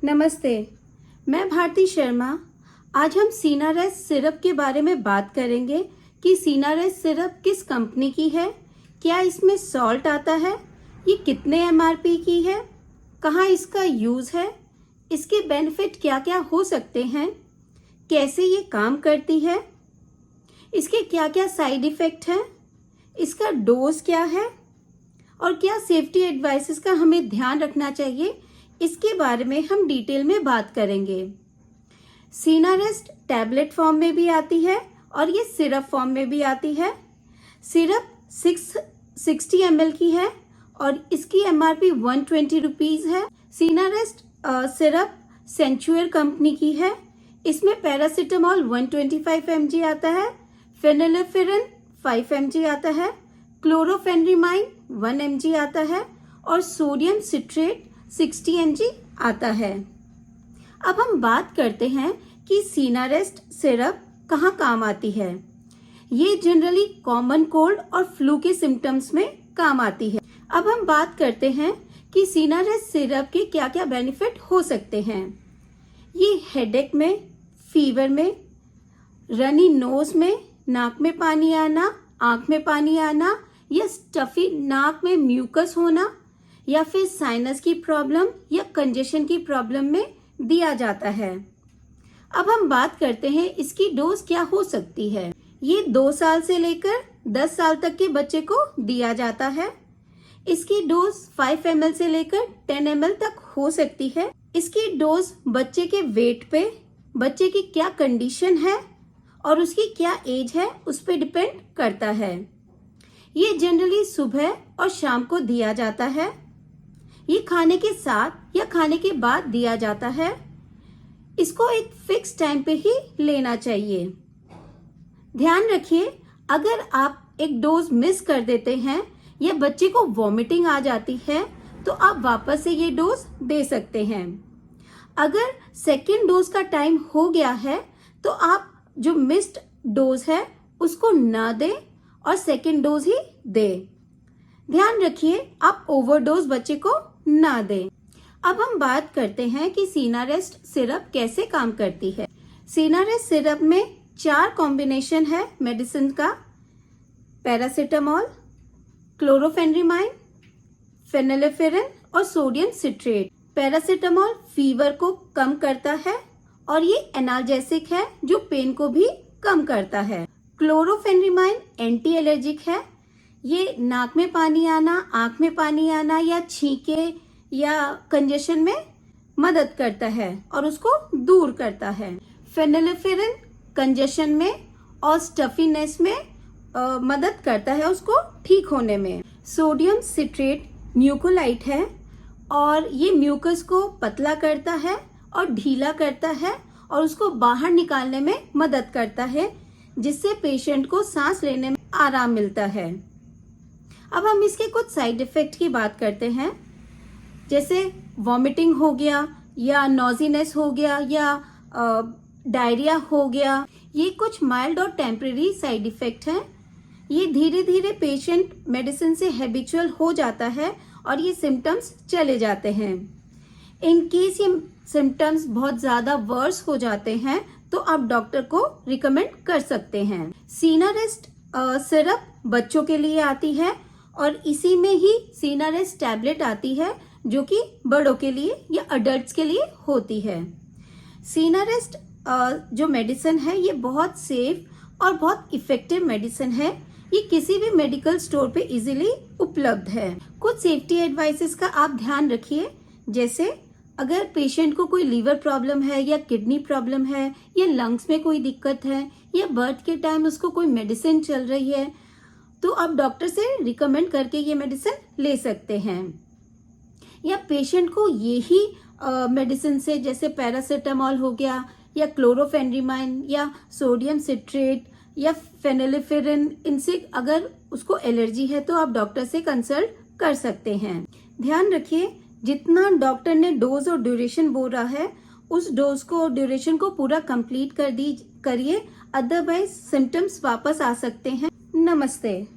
नमस्ते, मैं भारती शर्मा। आज हम सीनारेस्ट सिरप के बारे में बात करेंगे कि सीनारेस्ट सिरप किस कंपनी की है, क्या इसमें सॉल्ट आता है, ये कितने एमआरपी की है, कहाँ इसका यूज़ है, इसके बेनिफिट क्या क्या हो सकते हैं, कैसे ये काम करती है, इसके क्या क्या साइड इफ़ेक्ट हैं, इसका डोज क्या है और क्या सेफ्टी एडवाइसेस का हमें ध्यान रखना चाहिए, इसके बारे में हम डिटेल में बात करेंगे। सीनारेस्ट टैबलेट फॉर्म में भी आती है और ये सिरप फॉर्म में भी आती है। सिरप 660 ml की है और इसकी एमआरपी 120 रुपीज़ है। सीनारेस्ट सिरप सेंचुअर कंपनी की है। इसमें पैरासीटामॉल 125 mg आता है, फेनिलेफ्रिन 5 mg आता है, क्लोरोफेनरिमाइन 1 mg आता है और सोडियम सिट्रेट 60 mg आता है। अब हम बात करते हैं कि सीनारेस्ट सिरप कहाँ काम आती है। ये जनरली कॉमन कोल्ड और फ्लू के सिम्टम्स में काम आती है। अब हम बात करते हैं कि सीनारेस्ट सिरप के क्या क्या बेनिफिट हो सकते हैं। ये हेडेक में, फीवर में, रनी नोज में, नाक में पानी आना, आंख में पानी आना या स्टफी नाक में म्यूकस होना या फिर साइनस की प्रॉब्लम या कंजेशन की प्रॉब्लम में दिया जाता है। अब हम बात करते हैं इसकी डोज क्या हो सकती है। ये 2 साल से लेकर 10 साल तक के बच्चे को दिया जाता है। इसकी डोज 5 ml से लेकर 10 ml तक हो सकती है। इसकी डोज बच्चे के वेट पे, बच्चे की क्या कंडीशन है और उसकी क्या एज है उस पर डिपेंड करता है। ये जनरली सुबह और शाम को दिया जाता है। ये खाने के साथ या खाने के बाद दिया जाता है। इसको एक फिक्स टाइम पे ही लेना चाहिए। ध्यान रखिए, अगर आप एक डोज मिस कर देते हैं या बच्चे को वॉमिटिंग आ जाती है तो आप वापस से ये डोज दे सकते हैं। अगर सेकेंड डोज का टाइम हो गया है तो आप जो मिस्ड डोज है उसको ना दें और सेकेंड डोज ही दें। ध्यान रखिए, आप ओवरडोज बच्चे को ना दें। अब हम बात करते हैं कि सीनारेस्ट सिरप कैसे काम करती है। सीनारेस्ट सिरप में 4 कॉम्बिनेशन है मेडिसिन का: पैरासीटामॉल, क्लोरोफेनरिमाइन, फेनिलेफ्रिन और सोडियम सिट्रेट। पैरासीटामॉल फीवर को कम करता है और ये एनाल्जेसिक है जो पेन को भी कम करता है। क्लोरोफेनरिमाइन एंटी एलर्जिक है। ये नाक में पानी आना, आंख में पानी आना या छींके या कंजेशन में मदद करता है और उसको दूर करता है। फेनिलेफ्रिन कंजेशन में और स्टफीनेस में मदद करता है उसको ठीक होने में। सोडियम सिट्रेट म्यूकोलाइट है और ये म्यूकस को पतला करता है और ढीला करता है और उसको बाहर निकालने में मदद करता है, जिससे पेशेंट को सांस लेने में आराम मिलता है। अब हम इसके कुछ साइड इफेक्ट की बात करते हैं, जैसे वॉमिटिंग हो गया या नॉजीनेस हो गया या डायरिया हो गया। ये कुछ माइल्ड और टेम्परेरी साइड इफेक्ट हैं। ये धीरे धीरे पेशेंट मेडिसिन से हैबिचुअल हो जाता है और ये सिम्टम्स चले जाते हैं। इन केस ये सिम्टम्स बहुत ज्यादा वर्स हो जाते हैं तो आप डॉक्टर को रिकमेंड कर सकते हैं। सीनारेस्ट सिरप बच्चों के लिए आती है और इसी में ही सीनारेस्ट टैबलेट आती है जो कि बड़ों के लिए या अडल्ट्स के लिए होती है। सीनारेस्ट जो मेडिसिन है ये बहुत सेफ और बहुत इफेक्टिव मेडिसिन है। ये किसी भी मेडिकल स्टोर पे इजीली उपलब्ध है। कुछ सेफ्टी एडवाइसेस का आप ध्यान रखिए, जैसे अगर पेशेंट को कोई लीवर प्रॉब्लम है या किडनी प्रॉब्लम है या लंग्स में कोई दिक्कत है या बर्थ के टाइम उसको कोई मेडिसिन चल रही है तो आप डॉक्टर से रिकमेंड करके ये मेडिसिन ले सकते हैं। या पेशेंट को यही मेडिसिन से, जैसे पैरासीटामॉल हो गया या क्लोरोफेनरिमाइन या सोडियम सिट्रेट या फेनिलेफ्रिन, इनसे अगर उसको एलर्जी है तो आप डॉक्टर से कंसल्ट कर सकते हैं। ध्यान रखिए, जितना डॉक्टर ने डोज और ड्यूरेशन बोला है उस डोज को और ड्यूरेशन को पूरा कंप्लीट करिए, अदरवाइज सिम्टम्स वापस आ सकते हैं। नमस्ते।